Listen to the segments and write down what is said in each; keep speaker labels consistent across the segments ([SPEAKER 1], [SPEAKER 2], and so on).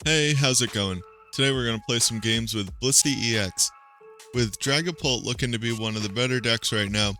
[SPEAKER 1] Hey, how's it going? Today we're going to play some games with Blissey EX. With Dragapult looking to be one of the better decks right now,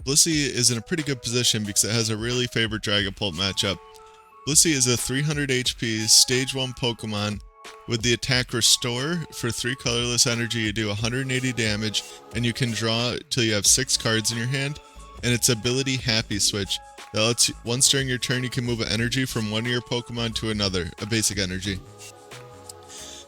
[SPEAKER 1] Blissey is in a pretty good position because it has a really favorite Dragapult matchup. Blissey is a 300 HP Stage 1 Pokemon with the attack Restore. For 3 colorless energy you do 180 damage and you can draw till you have 6 cards in your hand, and its ability Happy Switch that lets you, once during your turn you can move an energy from one of your Pokemon to another, a basic energy.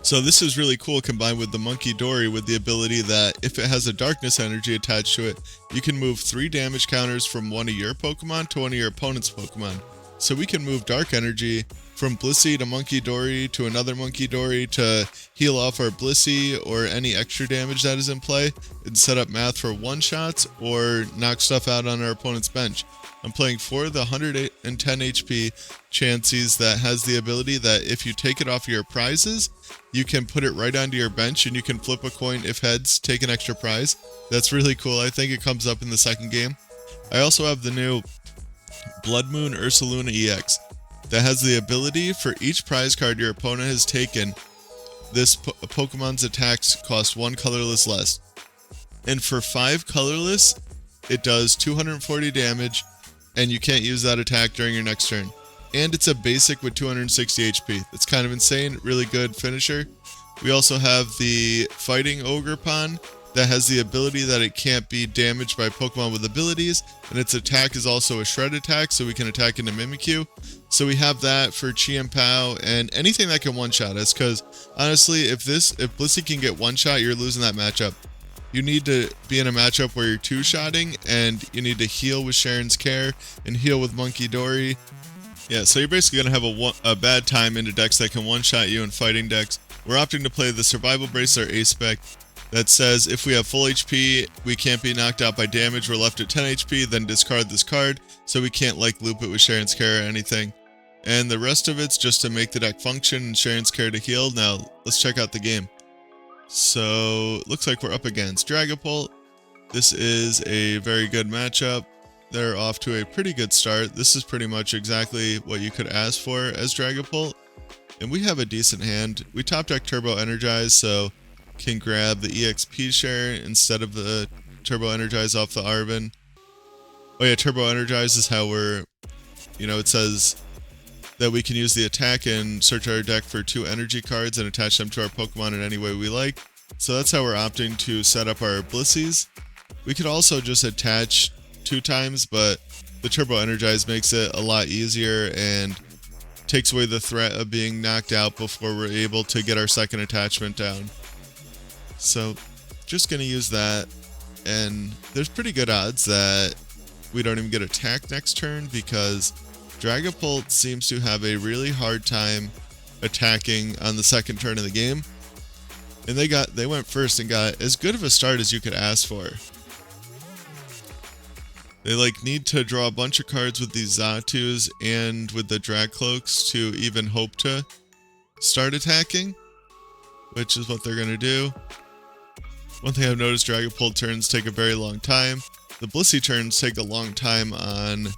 [SPEAKER 1] So this is really cool combined with the Munkidori with the ability that if it has a darkness energy attached to it, you can move 3 damage counters from one of your Pokemon to one of your opponent's Pokemon. So we can move dark energy from Blissey to Munkidori to another Munkidori to heal off our Blissey or any extra damage that is in play and set up math for one-shots or knock stuff out on our opponent's bench. I'm playing for the 110 HP Chanseys that has the ability that if you take it off your prizes, you can put it right onto your bench and you can flip a coin if heads, take an extra prize. That's really cool. I think it comes up in the second game. I also have the new Bloodmoon Ursaluna EX that has the ability for each prize card your opponent has taken, this Pokemon's attacks cost 1 colorless less. And for 5 colorless, it does 240 damage and you can't use that attack during your next turn. And it's a basic with 260 HP. That's kind of insane, really good finisher. We also have the fighting Ogerpon that has the ability that it can't be damaged by Pokemon with abilities, and its attack is also a shred attack, so we can attack into Mimikyu. So we have that for Chansey MEW and anything that can one-shot us, because honestly, if Blissey can get one-shot, you're losing that matchup. You need to be in a matchup where you're two-shotting, and you need to heal with Cheren's Care and heal with Munkidori. Yeah, so you're basically going to have a bad time into decks that can one-shot you in fighting decks. We're opting to play the Survival Brace, our A-Spec, that says if we have full HP, we can't be knocked out by damage, we're left at 10 HP, then discard this card, so we can't like loop it with Cheren's Care or anything. And the rest of it's just to make the deck function and Cheren's Care to heal. Now, let's check out the game. So, looks like we're up against Dragapult. This is a very good matchup. They're off to a pretty good start. This is pretty much exactly what you could ask for as Dragapult. And we have a decent hand. We top deck Turbo Energize, so can grab the EXP share instead of the Turbo Energize off the Arven. Oh yeah, Turbo Energize is how we're, it says that we can use the attack and search our deck for 2 energy cards and attach them to our Pokemon in any way we like. So that's how we're opting to set up our Blisseys. We could also just attach 2 times, but the Turbo Energize makes it a lot easier and takes away the threat of being knocked out before we're able to get our second attachment down. So just going to use that, and there's pretty good odds that we don't even get attacked next turn because Dragapult seems to have a really hard time attacking on the second turn of the game. And they went first and got as good of a start as you could ask for. They need to draw a bunch of cards with these Zatus and with the Dragcloaks to even hope to start attacking, which is what they're going to do. One thing I've noticed, Dragapult turns take a very long time. The Blissey turns take a long time on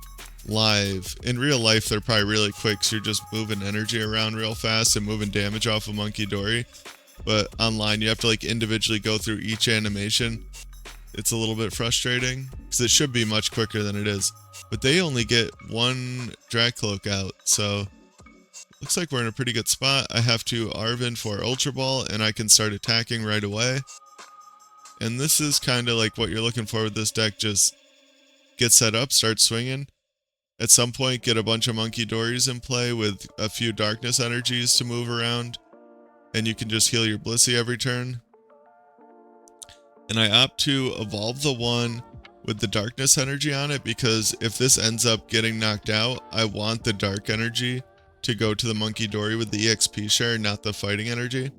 [SPEAKER 1] live. In real life, they're probably really quick, so you're just moving energy around real fast and moving damage off of Munkidori. But online, you have to individually go through each animation. It's a little bit frustrating, because it should be much quicker than it is. But they only get 1 Dragcloak out, so looks like we're in a pretty good spot. I have to Arven for Ultra Ball, and I can start attacking right away. And this is kind of like what you're looking for with this deck. Just get set up, start swinging. At some point, get a bunch of Munkidoris in play with a few Darkness Energies to move around. And you can just heal your Blissey every turn. And I opt to evolve the one with the Darkness Energy on it because if this ends up getting knocked out, I want the Dark Energy to go to the Munkidori with the EXP share, not the Fighting Energy.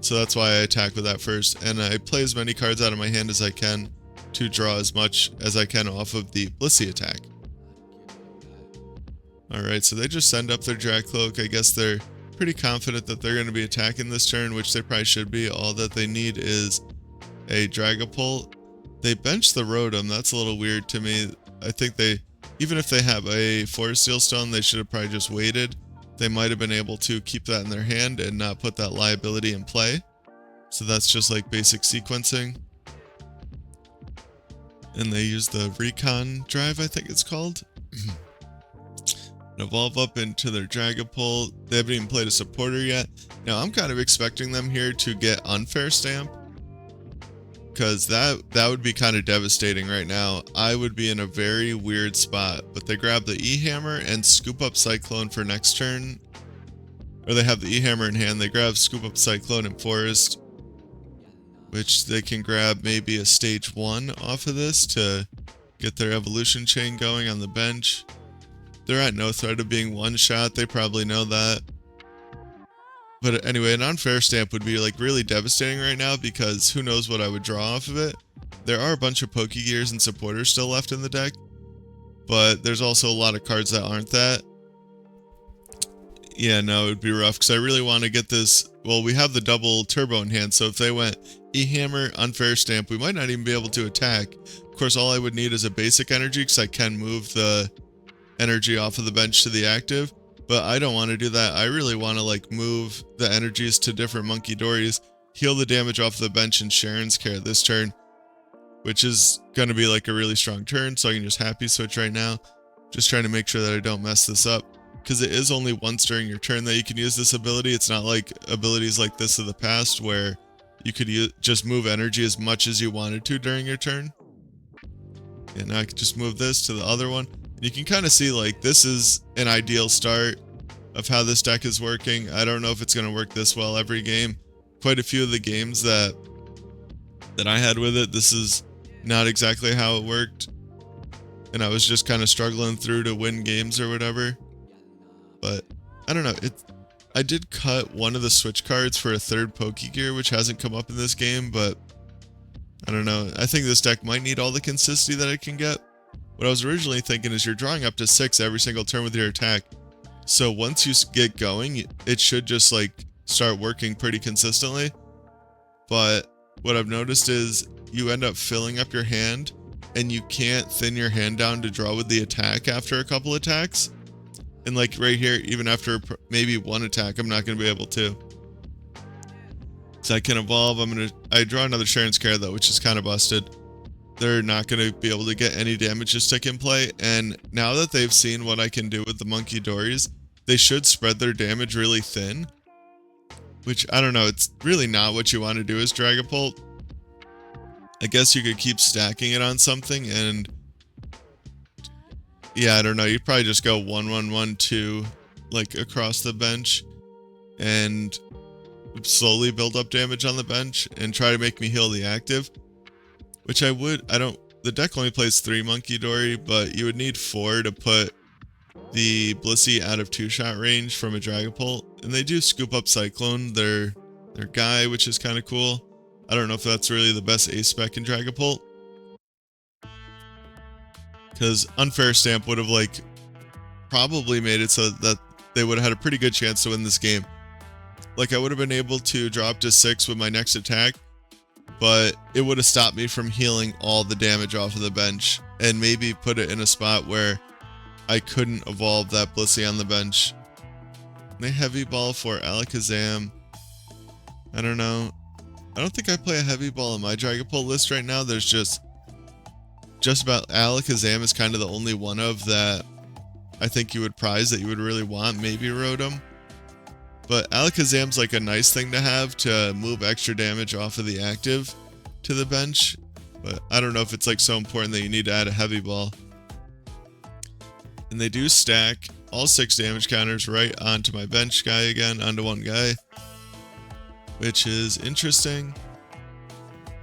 [SPEAKER 1] So that's why I attack with that first, and I play as many cards out of my hand as I can to draw as much as I can off of the Blissey attack. Alright, so they just send up their Dragcloak. I guess they're pretty confident that they're going to be attacking this turn, which they probably should be. All that they need is a Dragapult. They bench the Rotom. That's a little weird to me. I think even if they have a Forest Seal Stone, they should have probably just waited they might have been able to keep that in their hand and not put that liability in play. So that's just like basic sequencing. And they use the recon drive, I think it's called. Evolve up into their Dragapult. They haven't even played a supporter yet. Now I'm kind of expecting them here to get Unfair Stamp, because that would be kind of devastating right now. I would be in a very weird spot. But they grab the E-Hammer and scoop up Cyclone for next turn. Or they have the E-Hammer in hand. They grab scoop up Cyclone and Forest, which they can grab maybe a stage 1 off of this to get their evolution chain going on the bench. They're at no threat of being one shot. They probably know that. But anyway, an Unfair Stamp would be like really devastating right now, because who knows what I would draw off of it. There are a bunch of Pokégears and supporters still left in the deck, but there's also a lot of cards that aren't that. Yeah, no, it would be rough, because I really want to get this. Well, we have the double turbo in hand, so if they went E-Hammer, Unfair Stamp, we might not even be able to attack. Of course, all I would need is a basic energy, because I can move the energy off of the bench to the active, but I don't want to do that. I really want to like move the energies to different Munkidoris, heal the damage off the bench, and Cheren's Care this turn, which is going to be like a really strong turn, so I can just happy switch right now. Just trying to make sure that I don't mess this up, because it is only once during your turn that you can use this ability. It's not like abilities like this of the past where you could just move energy as much as you wanted to during your turn. And now I can just move this to the other one. You can kind of see like this is an ideal start of how this deck is working. I don't know if it's going to work this well every game. Quite a few of the games that I had with it, this is not exactly how it worked. And I was just kind of struggling through to win games or whatever. But I don't know. I did cut one of the Switch cards for a third Pokégear, which hasn't come up in this game, but I don't know. I think this deck might need all the consistency that it can get. What I was originally thinking is you're drawing up to 6 every single turn with your attack. So once you get going, it should just like start working pretty consistently. But what I've noticed is you end up filling up your hand, and you can't thin your hand down to draw with the attack after a couple attacks. And like right here, even after maybe one attack, I'm not going to be able to. So I can evolve. I draw another Cheren's Care though, which is kind of busted. They're not going to be able to get any damage to stick in play. And now that they've seen what I can do with the Munkidoris, they should spread their damage really thin. Which, I don't know, it's really not what you want to do as Dragapult. I guess you could keep stacking it on something and... yeah, I don't know, you'd probably just go 1-1-1-2 like across the bench and slowly build up damage on the bench and try to make me heal the active. Which the deck only plays 3 Munkidori, but you would need 4 to put the Blissey out of 2-shot range from a Dragapult. And they do scoop up Cyclone, their guy, which is kind of cool. I don't know if that's really the best ace spec in Dragapult. Because Unfair Stamp would have like probably made it so that they would have had a pretty good chance to win this game. Like I would have been able to drop to 6 with my next attack, but it would have stopped me from healing all the damage off of the bench and maybe put it in a spot where I couldn't evolve that Blissey on the bench. They heavy ball for Alakazam. I don't know. I don't think I play a heavy ball in my Dragapult list right now. There's just about Alakazam is kind of the only one of that I think you would prize that you would really want. Maybe Rotom. But Alakazam's like a nice thing to have to move extra damage off of the active to the bench. But I don't know if it's like so important that you need to add a heavy ball. And they do stack all 6 damage counters right onto my bench guy again, onto one guy. Which is interesting.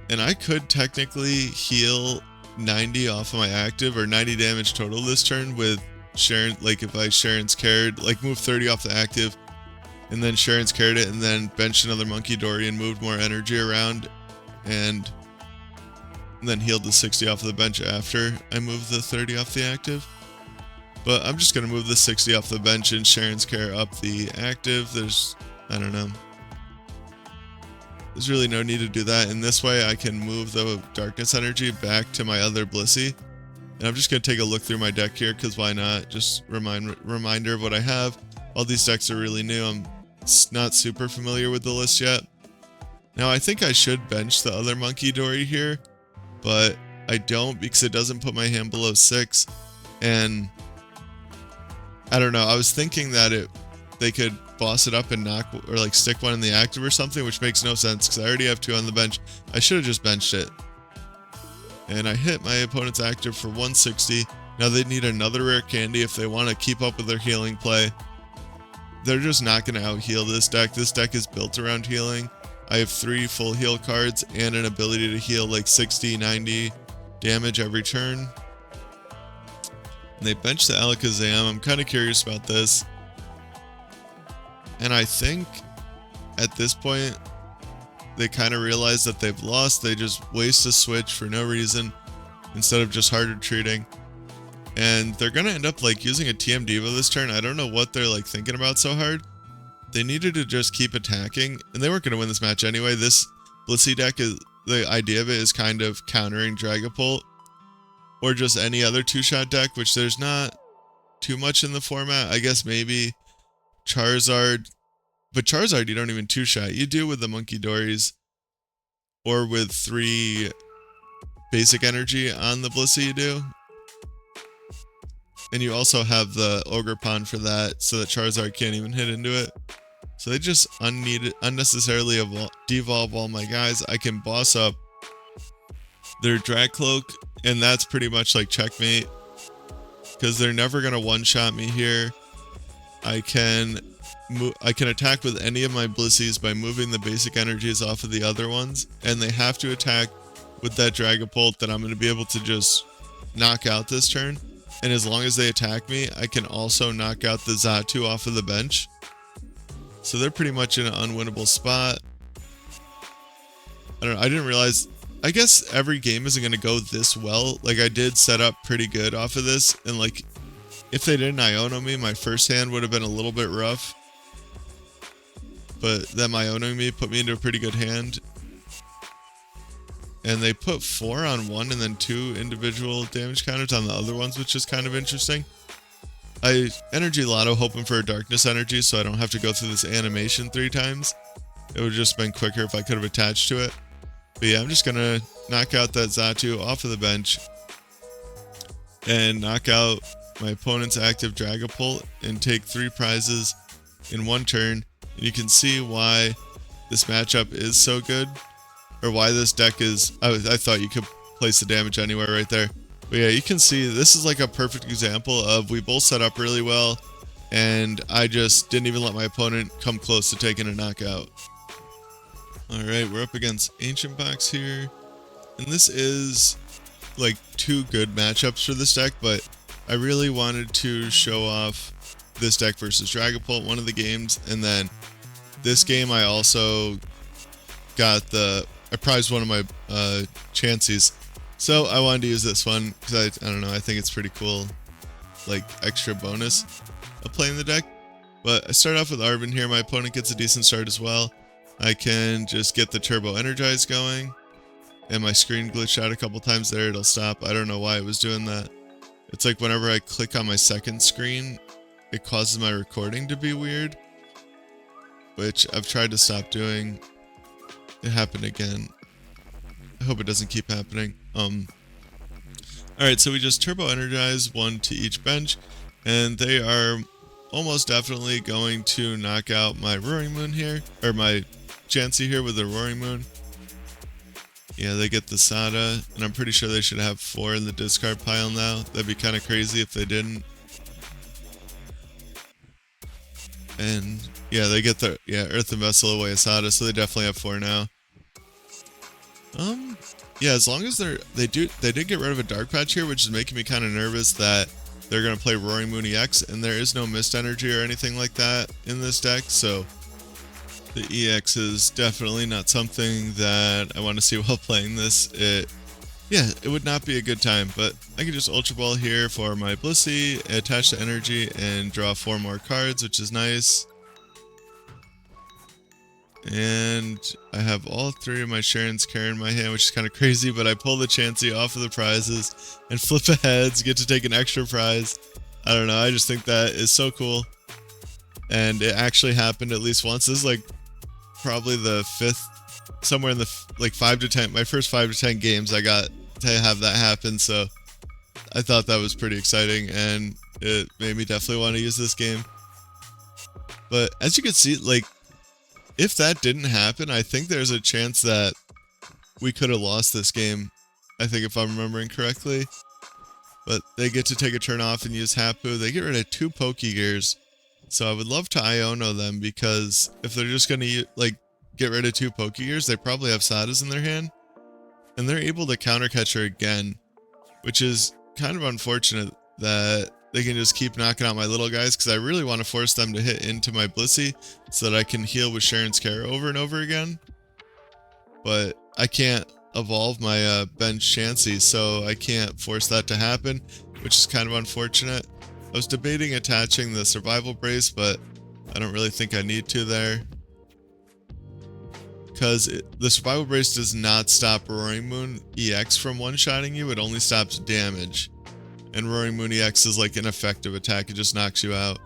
[SPEAKER 1] And I could technically heal 90 off of my active, or 90 damage total this turn with Cheren. Like if I Cheren's Cared, like move 30 off the active, and then Cheren's Cared it, and then bench another Munkidori and moved more energy around, and then healed the 60 off of the bench after I moved the 30 off the active. But I'm just going to move the 60 off the bench and Cheren's Care up the active. I don't know. There's really no need to do that. And this way I can move the Darkness Energy back to my other Blissey. And I'm just going to take a look through my deck here, because why not? Just reminder of what I have. All these decks are really new. I'm not super familiar with the list yet. Now, I think I should bench the other Munkidori here, but I don't because it doesn't put my hand below 6. And I don't know. I was thinking that they could boss it up and knock or like stick one in the active or something, which makes no sense because I already have 2 on the bench. I should have just benched it. And I hit my opponent's active for 160. Now they need another rare candy if they want to keep up with their healing play. They're just not going to out-heal this deck. This deck is built around healing. I have 3 full heal cards and an ability to heal like 60, 90 damage every turn. And they bench the Alakazam. I'm kind of curious about this. And I think at this point, they kind of realize that they've lost. They just waste a switch for no reason instead of just hard retreating. And they're going to end up like using a TM Devo this turn. I don't know what they're like thinking about so hard. They needed to just keep attacking, and they weren't going to win this match anyway. This Blissey deck, the idea of it is kind of countering Dragapult or just any other 2-shot deck, which there's not too much in the format. I guess maybe Charizard, but Charizard you don't even 2-shot. You do with the Munkidoris or with 3 basic energy on the Blissey you do. And you also have the Ogerpon for that, so that Charizard can't even hit into it. So they just unnecessarily devolve all my guys. I can boss up their Dragcloak, and that's pretty much like checkmate. Because they're never going to one-shot me here. I can attack with any of my Blissies by moving the basic energies off of the other ones. And they have to attack with that Dragapult that I'm going to be able to just knock out this turn. And as long as they attack me, I can also knock out the Xatu off of the bench. So they're pretty much in an unwinnable spot. I don't know, I didn't realize, I guess every game isn't going to go this well. Like I did set up pretty good off of this. And like, if they didn't Iono me, my first hand would have been a little bit rough. But them Ionoing me put me into a pretty good hand. And they put 4 on one and then 2 individual damage counters on the other ones, which is kind of interesting. I Energy Loto hoping for a Darkness Energy so I don't have to go through this animation 3 times. It would have just been quicker if I could have attached to it. But yeah, I'm just going to knock out that Xatu off of the bench. And knock out my opponent's active Dragapult and take 3 prizes in 1 turn. And you can see why this matchup is so good. Or why this deck is... I thought you could place the damage anywhere right there. But yeah, you can see this is like a perfect example of we both set up really well. And I just didn't even let my opponent come close to taking a knockout. Alright, we're up against Ancient Box here. And this is like 2 good matchups for this deck. But I really wanted to show off this deck versus Dragapult one of the games. And then this game I also got I prized one of my Chanseys. So I wanted to use this one because I don't know, I think it's pretty cool, like extra bonus of playing the deck. But I start off with Arven here. My opponent gets a decent start as well. I can just get the Turbo Energize going. And my screen glitched out a couple times there. It'll stop. I don't know why it was doing that. It's like whenever I click on my second screen, it causes my recording to be weird. Which I've tried to stop doing. It happened again. I hope it doesn't keep happening. Alright, so we just Turbo Energize 1 to each bench. And they are almost definitely going to knock out my Roaring Moon here. Or my Chansey here with the Roaring Moon. Yeah, they get the Sada. And I'm pretty sure they should have 4 in the discard pile now. That'd be kind of crazy if they didn't. And yeah, they get the Earthen Vessel away a Sada, so they definitely have 4 now. Yeah, as long as they did get rid of a Dark Patch here, which is making me kind of nervous that they're going to play Roaring Moon EX, and there is no Mist Energy or anything like that in this deck, so the EX is definitely not something that I want to see while playing this. Yeah, it would not be a good time, but I can just Ultra Ball here for my Blissey, attach the energy, and draw 4 more cards, which is nice. And I have all 3 of my Cheren's Cheren in my hand, which is kind of crazy, but I pull the Chansey off of the prizes and flip aheads, get to take an extra prize. I don't know, I just think that is so cool. and it actually happened at least once. This is like probably the 5th, somewhere in the like 5 to 10, my first 5 to 10 games I got to have that happen, so I thought that was pretty exciting, and it made me definitely want to use this game. But as you can see, like, if that didn't happen, I think there's a chance that we could have lost this game, I think, if I'm remembering correctly. But they get to take a turn off and use Hapu. They get rid of 2 Pokégears, so I would love to Iono them, because if they're just going to like get rid of 2 Pokégears, they probably have Sadas in their hand, and they're able to counter catch her again, which is kind of unfortunate that they can just keep knocking out my little guys, because I really want to force them to hit into my Blissey so that I can heal with Cheren's Care over and over again. But I can't evolve my bench Chansey, so I can't force that to happen, which is kind of unfortunate. I was debating attaching the Survival Brace, but I don't really think I need to there, because the Survival Brace does not stop Roaring Moon EX from one-shotting you, it only stops damage. And Roaring Moon EX is like an effective attack, it just knocks you out.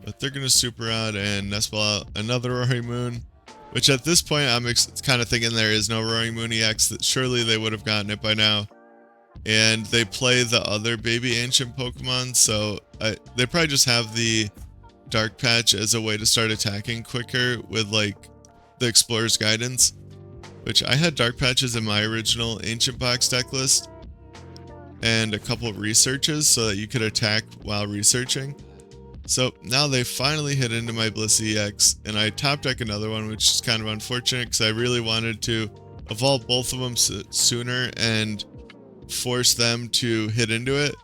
[SPEAKER 1] But they're going to Super out and Nest Ball out another Roaring Moon, which at this point I'm kind of thinking there is no Roaring Moon EX, that surely they would have gotten it by now. And they play the other baby ancient Pokemon, so they probably just have the Dark Patch as a way to start attacking quicker with like the Explorer's Guidance, which I had Dark Patches in my original Ancient Box deck list, and a couple of researches so that you could attack while researching. So now they finally hit into my Blissey EX, and I top deck another one, which is kind of unfortunate because I really wanted to evolve both of them sooner and force them to hit into it,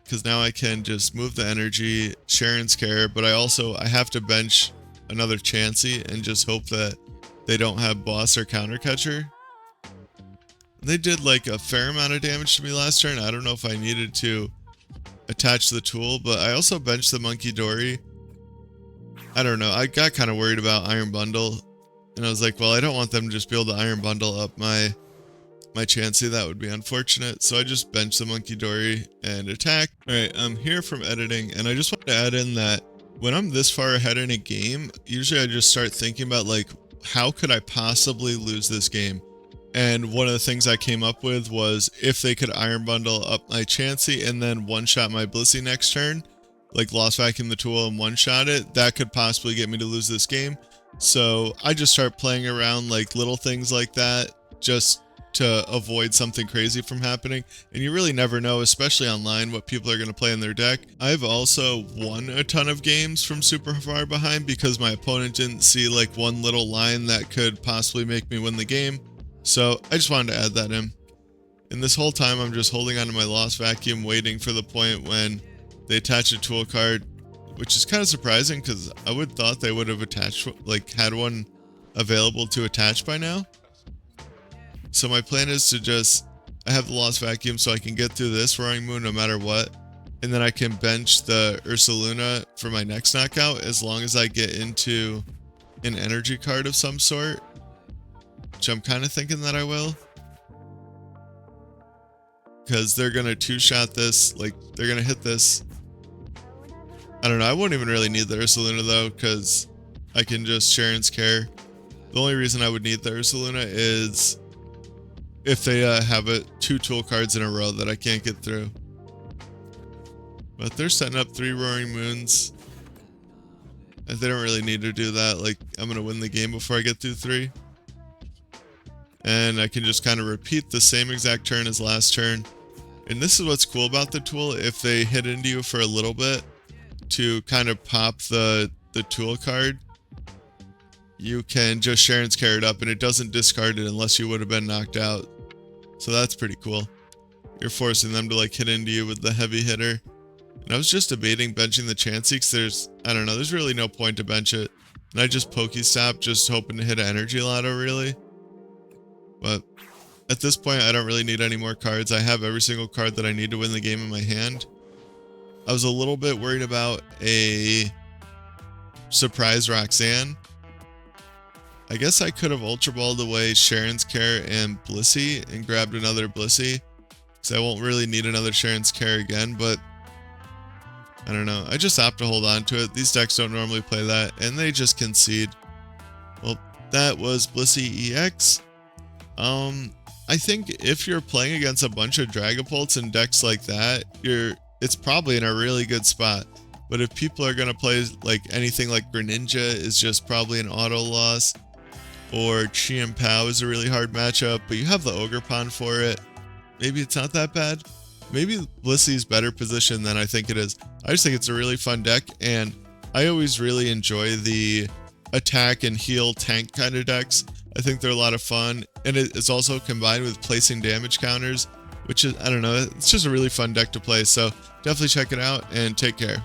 [SPEAKER 1] because now I can just move the energy, Cheren's Care, but I have to bench another Chansey and just hope that they don't have Boss or Counter Catcher. They did like a fair amount of damage to me last turn. I don't know if I needed to attach the tool, but I also benched the Munkidori. I don't know, I got kind of worried about Iron Bundle, and I was like, well, I don't want them to just be able to Iron Bundle up my Chansey, that would be unfortunate, so I just benched the Munkidori and attack. Alright, I'm here from editing, and I just want to add in that when I'm this far ahead in a game, usually I just start thinking about like, how could I possibly lose this game? And one of the things I came up with was if they could Iron Bundle up my Chansey and then one-shot my Blissey next turn, like Lost Vacuum the tool and one-shot it, that could possibly get me to lose this game. So I just start playing around like little things like that, just to avoid something crazy from happening. And you really never know, especially online, what people are going to play in their deck. I've also won a ton of games from super far behind because my opponent didn't see like one little line that could possibly make me win the game. So I just wanted to add that in. And this whole time I'm just holding onto my Lost Vacuum, waiting for the point when they attach a tool card, which is kind of surprising because I would thought they would have attached, like had one available to attach by now. So my plan is to just, I have the Lost Vacuum so I can get through this Roaring Moon no matter what, and then I can bench the Ursaluna for my next knockout as long as I get into an energy card of some sort, which I'm kind of thinking that I will. Because they're going to two-shot this, like, they're going to hit this. I don't know, I won't even really need the Ursaluna though, because I can just Cheren's Care. The only reason I would need the Ursaluna is if they have two tool cards in a row that I can't get through. But they're setting up 3 Roaring Moons. And they don't really need to do that, like, I'm going to win the game before I get through 3. And I can just kind of repeat the same exact turn as last turn. And this is what's cool about the tool, if they hit into you for a little bit to kind of pop the tool card, you can just Cheren's Care it up and it doesn't discard it unless you would have been knocked out. So that's pretty cool. You're forcing them to like hit into you with the heavy hitter. And I was just debating benching the Chansey because there's really no point to bench it. And I just Pokestop, just hoping to hit an Energy Loto really. But at this point, I don't really need any more cards. I have every single card that I need to win the game in my hand. I was a little bit worried about a surprise Roxanne. I guess I could have Ultra Balled away Cheren's Care and Blissey and grabbed another Blissey, because I won't really need another Cheren's Care again, but I don't know. I just have to hold on to it. These decks don't normally play that, and they just concede. Well, that was Blissey EX. I think if you're playing against a bunch of dragapults and decks like that, it's probably in a really good spot. But if people are gonna play like anything like Greninja is just probably an auto loss, or Chien Pao is a really hard matchup, but you have the Ogerpon for it, maybe it's not that bad. Maybe Blissey's better position than I think it is. I just think it's a really fun deck, and I always really enjoy the attack and heal tank kind of decks. I think they're a lot of fun, and it's also combined with placing damage counters, which is, I don't know, it's just a really fun deck to play. So definitely check it out and take care.